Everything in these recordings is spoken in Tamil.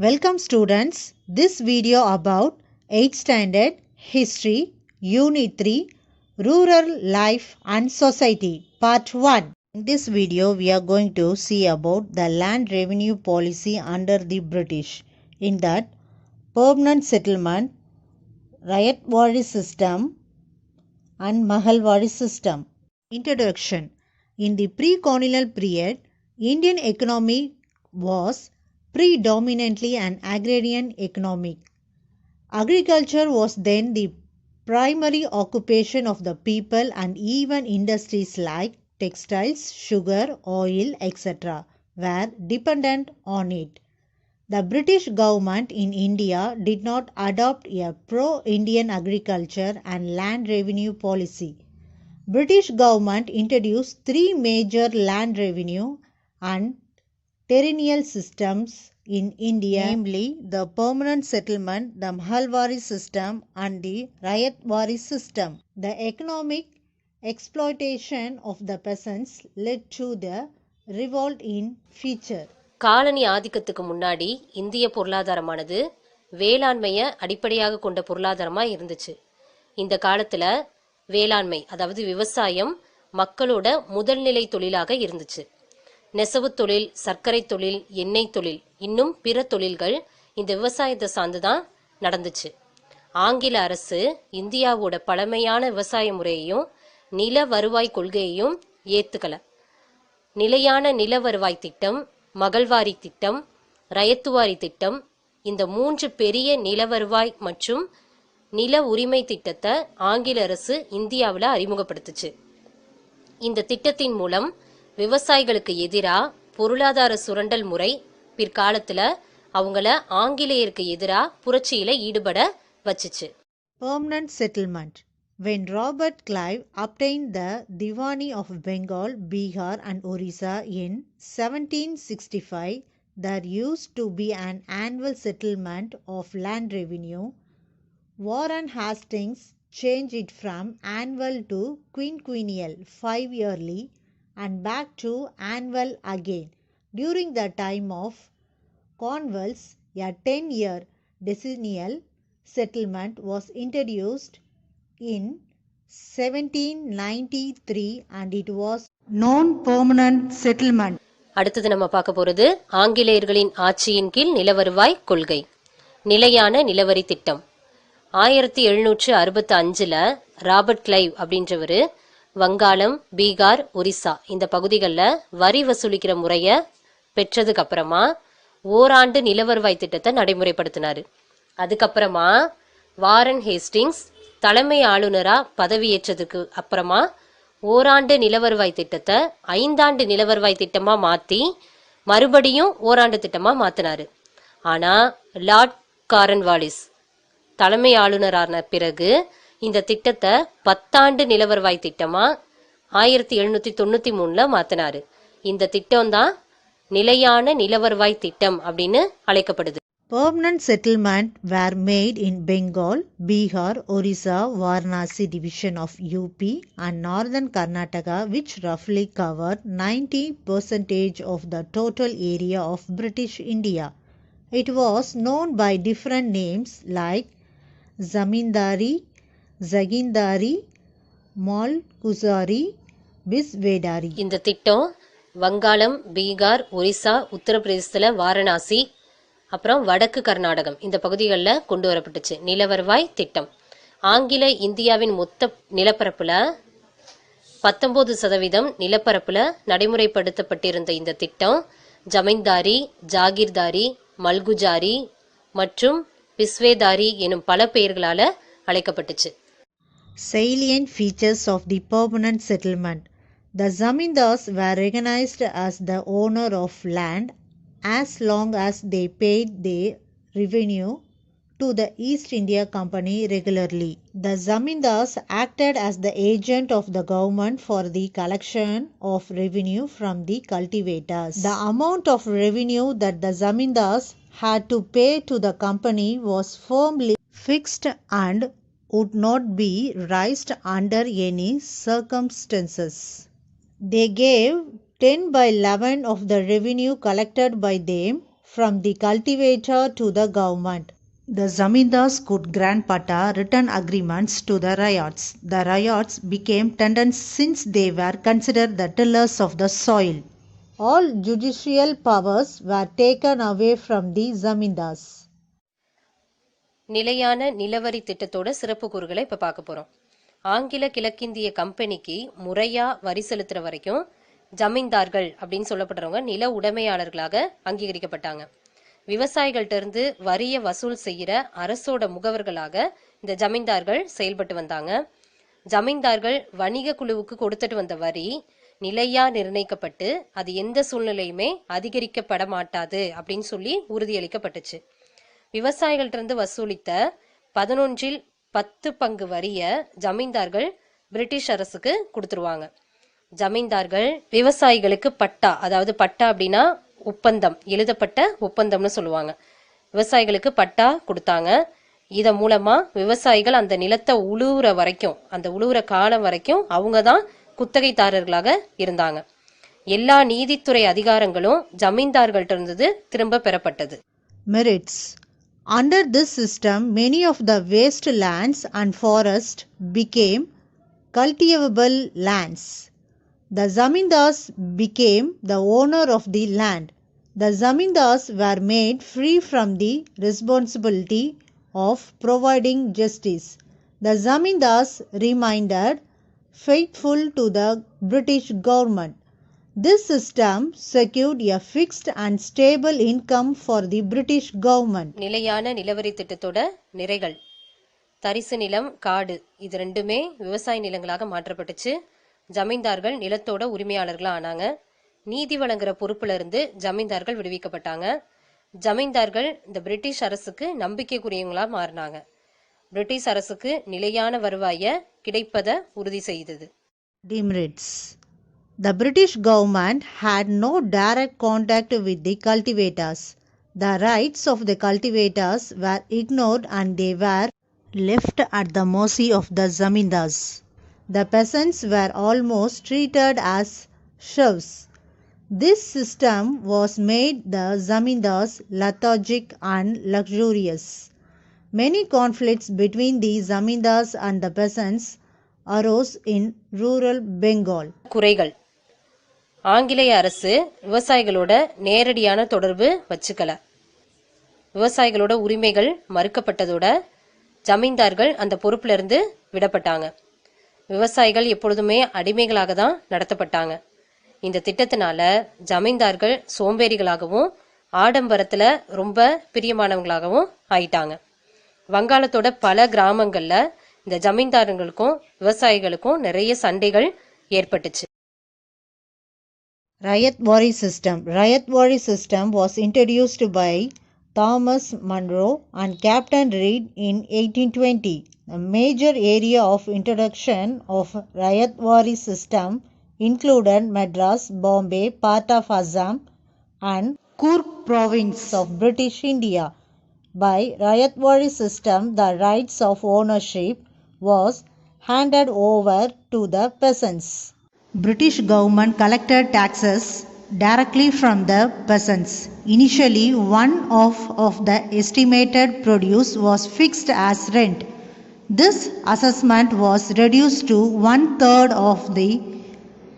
Welcome students. This video about 8th standard history unit 3 rural life and society part 1. In this video we are going to see about the land revenue policy under the British. In that, permanent settlement, Rayatwari system and Mahalwari system. Introduction. In the pre-colonial period, Indian economy was predominantly an agrarian economy. Agriculture was then the primary occupation of the people, and even industries like textiles, sugar, oil, etc. were dependent on it. The British government in India did not adopt a pro-Indian agriculture and land revenue policy. British government introduced three major land revenue and territorial systems in India, namely the permanent settlement, the Mahalwari system and the Rayatwari system. The economic exploitation of the peasants led to the revolt in future. Colony ஆதிக்கத்துக்கு முன்னாடி இந்திய பொருளாதாரமானது வேளாண்மையை அடிப்படையாக கொண்ட பொருளாதாரமாக இருந்துச்சு. இந்த காலத்தில் வேளாண்மை அதாவது விவசாயம் மக்களோட முதல்நிலை தொழிலாக இருந்துச்சு. நெசவு தொழில், சர்க்கரை தொழில், எண்ணெய் தொழில், இன்னும் பிற தொழில்கள் இந்த விவசாயத்தை சார்ந்துதான் நடந்துச்சு. ஆங்கில அரசு இந்தியாவோட பழமையான விவசாய முறையையும் நில வருவாய் கொள்கையையும் ஏத்துக்கல. நிலையான நில வருவாய் திட்டம், மகள்வாரி திட்டம், ரயத்துவாரி திட்டம், இந்த மூன்று பெரிய நில வருவாய் மற்றும் நில உரிமை திட்டத்தை ஆங்கில அரசு இந்தியாவில் அறிமுகப்படுத்துச்சு. இந்த திட்டத்தின் மூலம் விவசாயிகளுக்கு எதிராக பொருளாதார சுரண்டல் முறை பிற்காலத்தில் அவங்கள ஆங்கிலேயருக்கு எதிராக புரட்சியில் ஈடுபட வச்சுச்சு. Permanent settlement. When Robert Clive obtained the Diwani of Bengal, Bihar and Orissa in 1765, there used to be an annual settlement of land revenue. Warren Hastings changed it from annual to quinquennial, 5-yearly, and back to annual again. During the time of Cornwallis, a 10-year decennial settlement was introduced in 1793 and it was non-permanent settlement. அடுத்தது நம்ம பார்க்க போறது ஆங்கிலேயர்களின் ஆட்சியின் கீழ் நிலவருவாய் கொள்கை. நிலையான நிலவரி திட்டம் 1765 ராபர்ட் கிளைவ் அப்படின்றவர் வங்காளம், பீகார், ஒரிசா இந்த பகுதிகளில் வரி வசூலிக்கிற முறையை பெற்றதுக்கு அப்புறமா ஓராண்டு நிலவருவாய் திட்டத்தை நடைமுறைப்படுத்தினார். அதுக்கப்புறமா வாரன் ஹேஸ்டிங்ஸ் தலைமை ஆளுநராக பதவியேற்றதுக்கு அப்புறமா ஓராண்டு நிலவருவாய் திட்டத்தை 5 ஆண்டு நிலவருவாய் திட்டமாக மாற்றி மறுபடியும் ஓராண்டு திட்டமாக மாற்றினார். ஆனால் லார்ட் காரன்வாலிஸ் தலைமை ஆளுநரான பிறகு இந்த திட்டத்தை 10 ஆண்டு நிலவருவாய் திட்டமா 1793 மாத்தினாரு. இந்த திட்டம் தான் நிலையான நிலவருவாய் திட்டம் அப்படின்னு அழைக்கப்படுது. Permanent settlement were made in Bengal, Bihar, Orissa, Varanasi division of UP and northern Karnataka, which roughly covered 90% of the total area of British India. It was known by different names like Zamindari, Zagindari, Malguzari, Bisvedari. இந்த திட்டம் வங்காளம், பீகார், ஒரிசா, உத்தரப்பிரதேசத்தில் வாரணாசி, அப்புறம் வடக்கு கர்நாடகம் இந்த பகுதிகளில் கொண்டு வரப்பட்டுச்சு. நிலவருவாய் திட்டம் ஆங்கில இந்தியாவின் மொத்த நிலப்பரப்புல 19% நிலப்பரப்புல நடைமுறைப்படுத்தப்பட்டிருந்த இந்த திட்டம் ஜமீன்தாரி, ஜாகிர்தாரி, மல்குஜாரி மற்றும் பிஸ்வேதாரி எனும் பல பெயர்களால அழைக்கப்பட்டுச்சு. Salient features of the permanent settlement. The zamindars were recognized as the owner of land as long as they paid their revenue to the East India Company regularly. The zamindars acted as the agent of the government for the collection of revenue from the cultivators. The amount of revenue that the zamindars had to pay to the company was firmly fixed and would not be raised under any circumstances. They gave 10/11 of the revenue collected by them from the cultivator to the government. The zamindars could grant pata written agreements to the ryots. The ryots became tenants since they were considered the tillers of the soil. All judicial powers were taken away from the zamindars. நிலையான நிலவரி திட்டத்தோட சிறப்பு கூறுகளை இப்ப பார்க்க போறோம். ஆங்கில கிழக்கிந்திய கம்பெனிக்கு முறையா வரி செலுத்துற வரைக்கும் ஜமீன்தார்கள் அப்படின்னு சொல்லப்படுறவங்க நில உடைமையாளர்களாக அங்கீகரிக்கப்பட்டாங்க. விவசாயிகள்ட்ட இருந்து வரிய வசூல் செய்யற அரசோட முகவர்களாக இந்த ஜமீன்தார்கள் செயல்பட்டு வந்தாங்க. ஜமீன்தார்கள் வணிக குழுவுக்கு கொடுத்துட்டு வந்த வரி நிலையா நிர்ணயிக்கப்பட்டு அது எந்த சூழ்நிலையுமே அதிகரிக்கப்பட மாட்டாது அப்படின்னு சொல்லி உறுதியளிக்கப்பட்டுச்சு. விவசாயிகள்ட்ட இருந்து வசூலித்த 11/10 பங்கு வரிய ஜமீன்தார்கள் பிரிட்டிஷ் அரசுக்கு கொடுத்துருவாங்க. ஜமீன்தார்கள் விவசாயிகளுக்கு பட்டா, அதாவது பட்டா அப்படின்னா ஒப்பந்தம், எழுதப்பட்ட ஒப்பந்தம்னு சொல்லுவாங்க. விவசாயிகளுக்கு பட்டா கொடுத்தாங்க. இத மூலமா விவசாயிகள் அந்த நிலத்தை உழுவுற வரைக்கும், அந்த உழுவுற காலம் வரைக்கும் அவங்க தான் குத்தகைதாரர்களாக இருந்தாங்க. எல்லா நீதித்துறை அதிகாரங்களும் ஜமீன்தார்கள்ட்ட இருந்து திரும்ப பெறப்பட்டது. Merits. Under this system, many of the waste lands and forests became cultivable lands. The zamindars became the owner of the land. The zamindars were made free from the responsibility of providing justice. The zamindars remained faithful to the British government. This system secured a fixed and stable income for the British government. நிலையான நிலவரி திட்டத்தோட நிறைகள். தரிசு நிலம், காடு இது ரெண்டுமே விவசாய நிலங்களாக மாற்றப்பட்டுச்சு. ஜமீன்தார்கள் நிலத்தோட உரிமையாளர்களா ஆனாங்க. நீதி வழங்குற பொறுப்புல இருந்து ஜமீன்தார்கள் விடுவிக்கப்பட்டாங்க. ஜமீன்தார்கள் இந்த பிரிட்டிஷ் அரசுக்கு நம்பிக்கைக்குரியவங்களா மாறினாங்க. பிரிட்டிஷ் அரசுக்கு நிலையான வருவாய கிடைப்பதை உறுதி செய்தது. Demerits. The British government had no direct contact with the cultivators. The rights of the cultivators were ignored and they were left at the mercy of the zamindars. The peasants were almost treated as serfs. This system was made the zamindars lethargic and luxurious. Many conflicts between the zamindars and the peasants arose in rural Bengal. குறைகள். ஆங்கிலேய அரசு விவசாயிகளோட நேரடியான தொடர்பு வச்சுக்கல. விவசாயிகளோட உரிமைகள் மறுக்கப்பட்டதோட ஜமீன்தார்கள் அந்த பொறுப்புல இருந்து விடப்பட்டாங்க. விவசாயிகள் எப்பொழுதுமே அடிமைகளாக தான் நடத்தப்பட்டாங்க. இந்த திட்டத்தினால ஜமீன்தார்கள் சோம்பேறிகளாகவும் ஆடம்பரத்துல ரொம்ப பிரியமானவங்களாகவும் ஆயிட்டாங்க. வங்காளத்தோட பல கிராமங்கள்ல இந்த ஜமீன்தாரங்களுக்கும் விவசாயிகளுக்கும் நிறைய சண்டைகள் ஏற்பட்டுச்சு. Rayatwari system. Rayatwari system was introduced by Thomas Munro and Captain Reed in 1820. A major area of introduction of Rayatwari system included Madras, Bombay, part of Assam and Coorg province of British India. By Rayatwari system, the rights of ownership was handed over to the peasants. British government collected taxes directly from the peasants. Initially, one-half of the estimated produce was fixed as rent. This assessment was reduced to 1/3 of the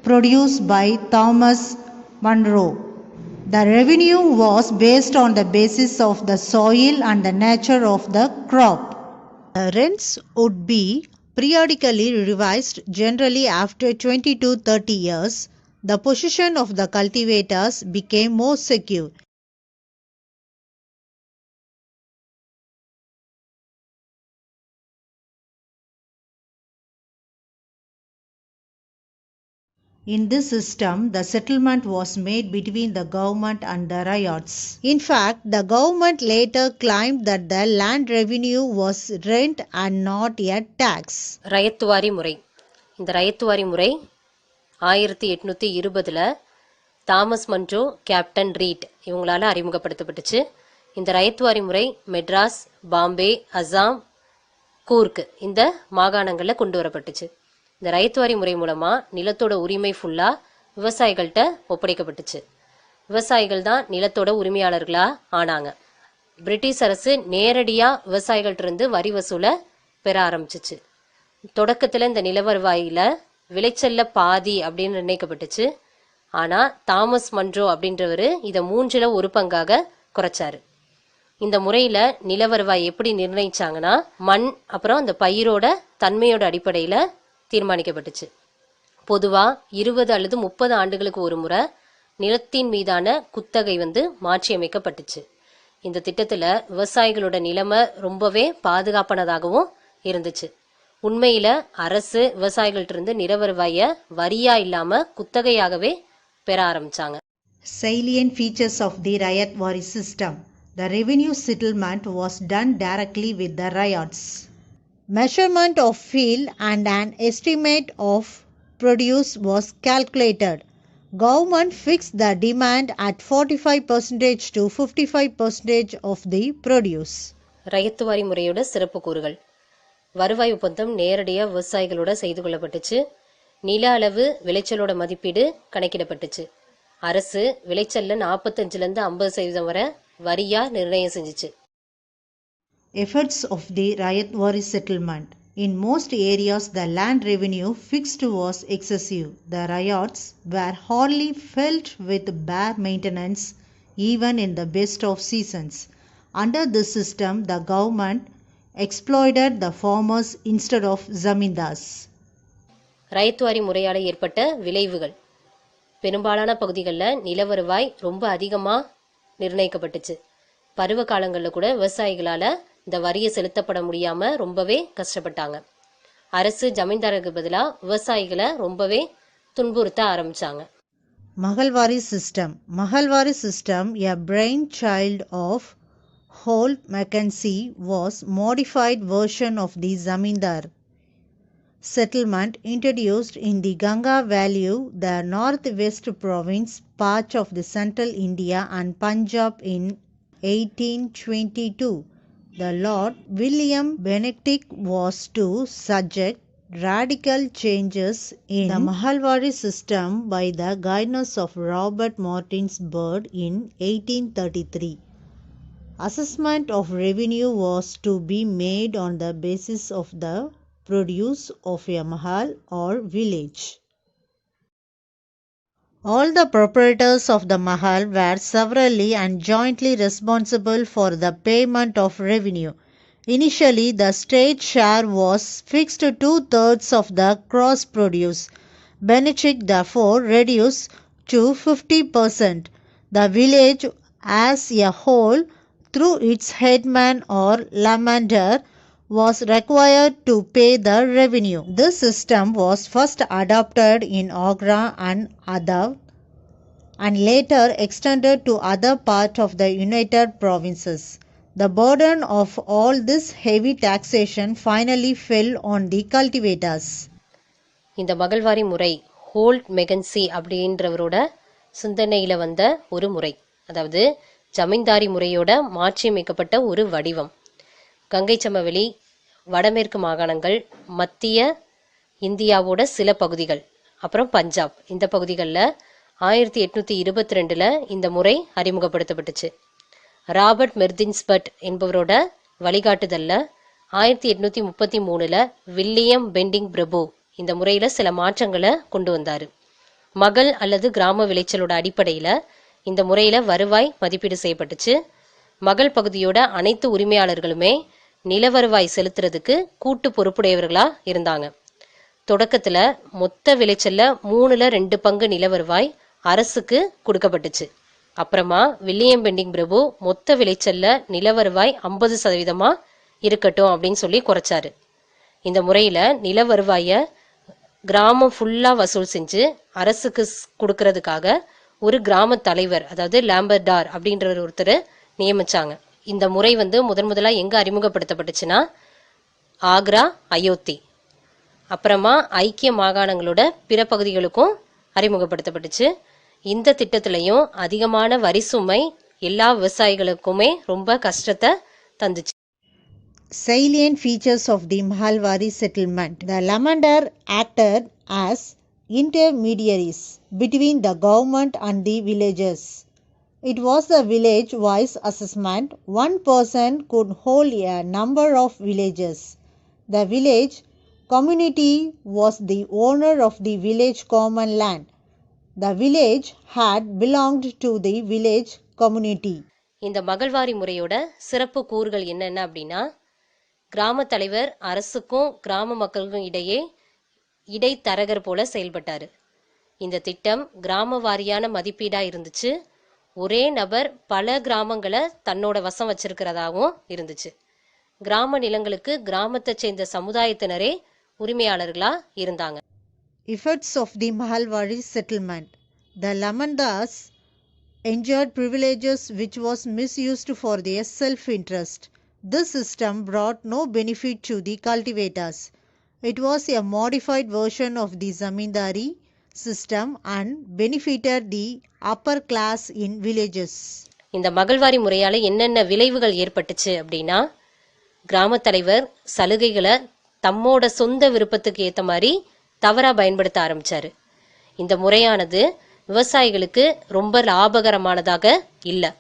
produce by Thomas Munro. The revenue was based on the basis of the soil and the nature of the crop. The rents would be periodically revised, generally after 20 to 30 years. The position of the cultivators became more secure. In this system, the settlement was made between the government and the ryots. In fact, the government later claimed that the land revenue was rent and not a tax. Ryotwari முறை. இந்த ரயத்துவாரி முறை 1820 தாமஸ் மன்றோ, கேப்டன் ரீட் இவங்களால அறிமுகப்படுத்தப்பட்டுச்சு. இந்த ரயத்துவாரி முறை மெட்ராஸ், பாம்பே, அசாம், கூர்க் இந்த மாகாணங்களில் கொண்டு வரப்பட்டுச்சு. இந்த ரயத்துவாரி முறை மூலமா நிலத்தோட உரிமை ஃபுல்லா விவசாயிகள்கிட்ட ஒப்படைக்கப்பட்டுச்சு. விவசாயிகள் தான் நிலத்தோட உரிமையாளர்களா ஆனாங்க. பிரிட்டிஷ் அரசு நேரடியா விவசாயிகள்ட்ட இருந்து வரி வசூலை பெற ஆரம்பிச்சிச்சு. தொடக்கத்துல இந்த நில வருவாயில விளைச்சல்ல பாதி அப்படின்னு நிர்ணயிக்கப்பட்டுச்சு. ஆனா தாமஸ் மன்றோ அப்படின்றவரு இதை 1/3 பங்காக குறைச்சாரு. இந்த முறையில நில வருவாய் எப்படி நிர்ணயிச்சாங்கன்னா மண் அப்புறம் அந்த பயிரோட தன்மையோட அடிப்படையில தீர்மானிக்கப்பட்டுச்சு. பொதுவா 20 அல்லது 30 ஆண்டுகளுக்கு ஒரு முறை நிலத்தின் மீதான குத்தகை மாற்றி அமைக்கப்பட்டுச்சு. இந்த திட்டத்துல விவசாயிகளோட நிலைமை ரொம்பவே பாதுகாப்பானதாகவும் இருந்துச்சு. உண்மையில அரசு விவசாயிகள்ட்ட இருந்து நில வருவாய வரியா இல்லாம குத்தகையாகவே பெற ஆரம்பிச்சாங்க. Salient features of the Rayatwari system. The revenue settlement was done directly with the ryots. Measurement of field and an estimate of produce was calculated. Government fixed the demand at 45% to 55% of the produce. Ryotwari முறையோட சிறப்பு கூறுகள். வருவாய் ஒப்பந்தம் நேரடியாக விவசாயிகளோட செய்து கொள்ளப்பட்டுச்சு. நில அளவு விளைச்சலோட மதிப்பீடு கணக்கிடப்பட்டுச்சு. அரசு விளைச்சல்ல 45% 50% வரை வரியா நிர்ணயம் செஞ்சுச்சு. Efforts of the Rayatwari settlement. In most areas, the land revenue fixed was excessive. The ryots were hardly felt with bare maintenance even in the best of seasons. Under this system, the government exploited the farmers instead of zamindars. Ryotwari முறையால் ஏற்பட்ட விளைவுகள். பெரும்பாலான பகுதிகளில் நில வருவாய் ரொம்ப அதிகமாக நிர்ணயிக்கப்பட்டுச்சு. பருவ காலங்களில் கூட விவசாயிகளால் இந்த வரியை செலுத்தப்பட முடியாமல் ரொம்பவே கஷ்டப்பட்டாங்க. அரசு ஜமீன்தாருக்கு பதிலாக விவசாயிகளை ரொம்பவே துன்புறுத்த ஆரம்பிச்சாங்க. Mahalwari system, a brainchild of Holt Mackenzie, was modified version of the zamindar settlement introduced in the Ganga Valley, the northwest province, part of the central India and Punjab in 1822. The Lord William Bentinck was to suggest radical changes in the Mahalwari system by the guidance of Robert Martins Bird in 1833. Assessment of revenue was to be made on the basis of the produce of a mahal or village. All the proprietors of the mahal were severally and jointly responsible for the payment of revenue. Initially, the state share was fixed to 2/3 of the gross produce. Bentinck therefore reduced to 50%. The village as a whole, through its headman or lamender, was required to pay the revenue. This system was first adopted in Agra and Adab and later extended to other parts of the United Provinces. The burden of all this heavy taxation finally fell on the cultivators. இந்த மகள்வாரி முறை ஹோல்ட் மெகன்சி அப்படின்றவரோட சிந்தனையில் வந்த ஒரு முறை. அதாவது ஜமீன்தாரி முறையோட மாற்றியமைக்கப்பட்ட ஒரு வடிவம். கங்கை சமவெளி, வடமேற்கு மாகாணங்கள், மத்திய இந்தியாவோட சில பகுதிகள், அப்புறம் பஞ்சாப், இந்த பகுதிகளில் 1822 இந்த முறை அறிமுகப்படுத்தப்பட்டுச்சு. ராபர்ட் மெர்தின்ஸ்பர்ட் என்பவரோட வழிகாட்டுதல்ல 1833 வில்லியம் பெண்டிங் பிரபு இந்த முறையில சில மாற்றங்களை கொண்டு வந்தாரு. மகள் அல்லது கிராம விளைச்சலோட அடிப்படையில இந்த முறையில வருவாய் மதிப்பீடு செய்யப்பட்டுச்சு. மகள் பகுதியோட அனைத்து உரிமையாளர்களுமே நில வருவாய் செலுத்துறதுக்கு கூட்டு பொறுப்புடையவர்களா இருந்தாங்க. தொடக்கத்துல மொத்த விளைச்சல்ல 3/2 பங்கு நில வருவாய் அரசுக்கு கொடுக்கப்பட்டுச்சு. அப்புறமா வில்லியம் பெண்டிங் பிரபு மொத்த விளைச்சல்ல நில வருவாய் 50% இருக்கட்டும் அப்படின்னு சொல்லி குறைச்சாரு. இந்த முறையில நில வருவாய கிராமம் ஃபுல்லா வசூல் செஞ்சு அரசுக்கு கொடுக்கறதுக்காக ஒரு கிராம தலைவர், அதாவது லாம்பர்டார் அப்படின்ற ஒருத்தர் நியமிச்சாங்க. இந்த முறை முதலா எங்க அறிமுகப்படுத்தப்பட்டுச்சுன்னா ஆக்ரா, அயோத்தி, அப்புறமா ஐக்கிய மாகாணங்களோட பிற பகுதிகளுக்கும் அறிமுகப்படுத்தப்பட்டுச்சு. இந்த திட்டத்திலையும் அதிகமான வரி சுமை எல்லா விவசாயிகளுக்குமே ரொம்ப கஷ்டத்தை தந்துச்சு. Salient features of the Mahalwari settlement. The lamender acted as intermediaries between the government and the villagers. It was a village-wise assessment. One person could hold a number of villages. The village community was the owner of the village common land. The village had belonged to the village community. இந்த மகள்வாரி முறையோட சிறப்பு கூறுகள் என்னென்ன அப்படின்னா, கிராம தலைவர் அரசுக்கும் கிராம மக்களுக்கும் இடையே இடைத்தரகர் போல செயல்பட்டார். இந்த திட்டம் கிராம வாரியான மதிப்பீடாக இருந்துச்சு. ஒரே நபர் பல கிராமங்களை தன்னோட வசம் வச்சிருக்கிறதாகவும் இருந்துச்சு. கிராம நிலங்களுக்கு கிராமத்தை சேர்ந்த சமுதாயத்தினரே உரிமையாளர்களா இருந்தாங்க. Effects of the Mahalwari settlement. The Lamandars enjoyed privileges which was misused for their self-interest. This system brought no benefit to the cultivators. It was a modified version of the zamindari system and benefited the upper class in villages. இந்த மகள்வாரி முறையால என்னென்ன விளைவுகள் ஏற்பட்டுச்சு அப்படின்னா, கிராம தலைவர் சலுகைகளை தம்மோட சொந்த விருப்பத்துக்கு ஏற்ற மாதிரி தவறா பயன்படுத்த ஆரம்பிச்சாரு. இந்த முறையானது விவசாயிகளுக்கு ரொம்ப லாபகரமானதாக இல்லை.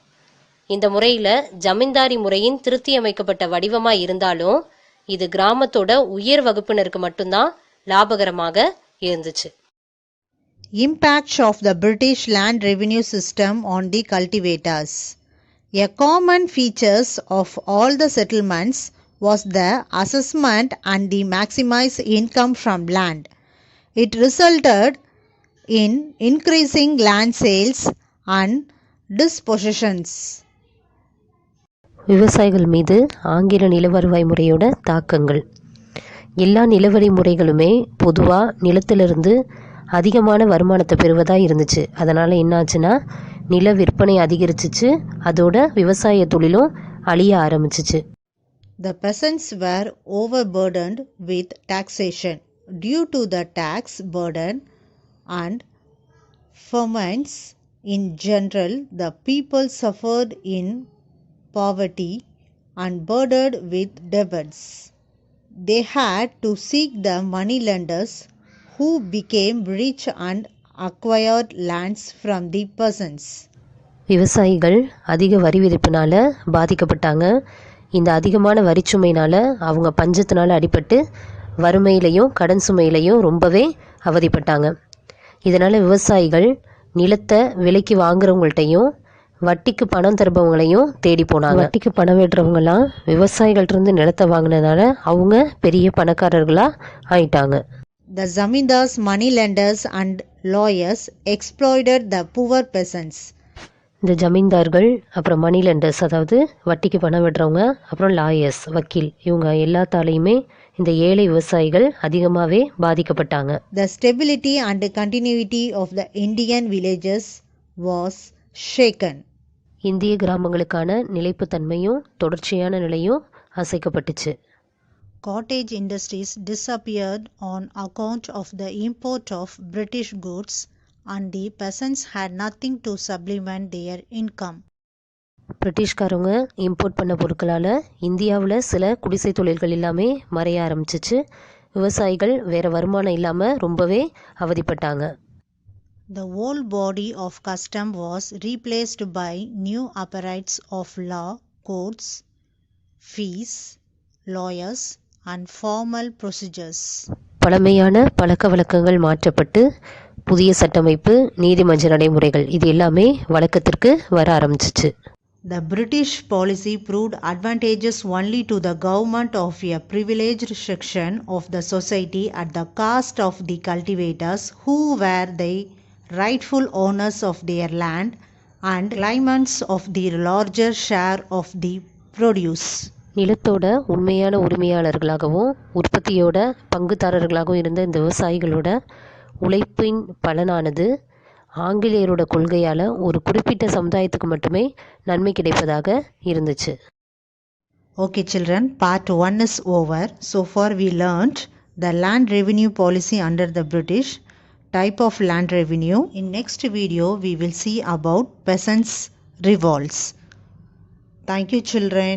இந்த முறையில ஜமீன்தாரி முறையின் திருத்தி அமைக்கப்பட்ட வடிவமா இருந்தாலும் இது கிராமத்தோட உயர் வகுப்பினருக்கு மட்டும்தான் லாபகரமாக இருந்துச்சு. Impact of the British land revenue system on the cultivators. A common features of all the settlements was the assessment and the maximized income from land. It resulted in increasing land sales and dispossessions. விவசாயிகள் மீது ஆங்கில நிலவருவாய் முறையோட தாக்கங்கள். எல்லா நிலவரி முறைகளுமே பொதுவாக நிலத்திலிருந்து அதிகமான வருமானத்தை பெறுவதாக இருந்துச்சு. அதனால் என்னாச்சுன்னா நில விற்பனை அதிகரிச்சிச்சு, அதோட விவசாய தொழிலும் அழிய ஆரம்பிச்சிச்சு. The peasants were overburdened with taxation. Due to the tax burden and famines in general, the people suffered in poverty and burdened with debts. They had to seek the moneylenders who became rich and acquired lands from the peasants. விவசாயிகள் அதிக வரி விதிப்பினால பாதிக்கப்பட்டாங்க. இந்த அதிகமான வரிச்சுமையினால அவங்க பஞ்சத்தினால அடிபட்டு வறுமையிலையும் கடன் சுமையிலையும் ரொம்பவே அவதிப்பட்டாங்க. இதனால் விவசாயிகள் நிலத்தை விலைக்கு வாங்குறவங்கள்ட்டையும் வட்டிக்கு பணம் தருபவங்களையும் தேடி போனாங்க. வட்டிக்கு பணம் வெட்டுறவங்கலாம் விவசாயிகள்கிட்ட நிலத்தை வாங்கினதுனால அவங்க பெரிய பணக்காரர்களாக ஆயிட்டாங்க. The zamindars, moneylenders and lawyers exploited the poor peasants. இந்த ஜமீன்தார்கள், அப்புறம் மணி லெண்டர்ஸ், அதாவது வட்டிக்கு பணம் வெட்டுறவங்க, அப்புறம் லாயர்ஸ், வக்கீல், இவங்க எல்லாத்தாலையுமே இந்த ஏழை விவசாயிகள் அதிகமாகவே பாதிக்கப்பட்டாங்க. The stability and continuity of the Indian villages was shaken. இந்திய கிராமங்களுக்கான நிலைப்புத்தன்மையும் தொடர்ச்சியான நிலையும் அசைக்கப்பட்டுச்சு. Cottage industries disappeared on account of the import of British goods and the peasants had nothing to supplement their income. பிரிட்டிஷ்காரவங்க இம்போர்ட் பண்ண பொருட்களால் இந்தியாவில் சில குடிசை தொழில்கள் எல்லாமே மறைய ஆரம்பிச்சிச்சு. விவசாயிகள் வேறு வருமானம் இல்லாமல் ரொம்பவே அவதிப்பட்டாங்க. The whole body of custom was replaced by new apparatus of law, courts, fees, lawyers and formal procedures. பழமையான பழக்க வழக்கங்கள் மாற்றப்பட்டு புதிய சட்டமைப்பு, நீதிமன்ற நடைமுறைகள் இது எல்லாமே வழக்கத்திற்கு வர ஆரம்பிச்சிச்சு. The British policy proved advantageous only to the government of a privileged section of the society at the cost of the cultivators who were the rightful owners of their land and claimants of the larger share of the produce. நிலத்தோட உண்மையான உரிமையாளர்களாகவும் உற்பத்தியோட பங்குதாரர்களாகவும் இருந்த இந்த விவசாயிகளோட உழைப்பின் பலனானது ஆங்கிலேயரோட கொள்கையால் ஒரு குறிப்பிட்ட சமுதாயத்துக்கு மட்டுமே நன்மை கிடைப்பதாக இருந்துச்சு. Okay children, part 1 is over. So far we learned the land revenue policy under the British, type of land revenue. In next video we will see about peasants' revolts. Thank you children.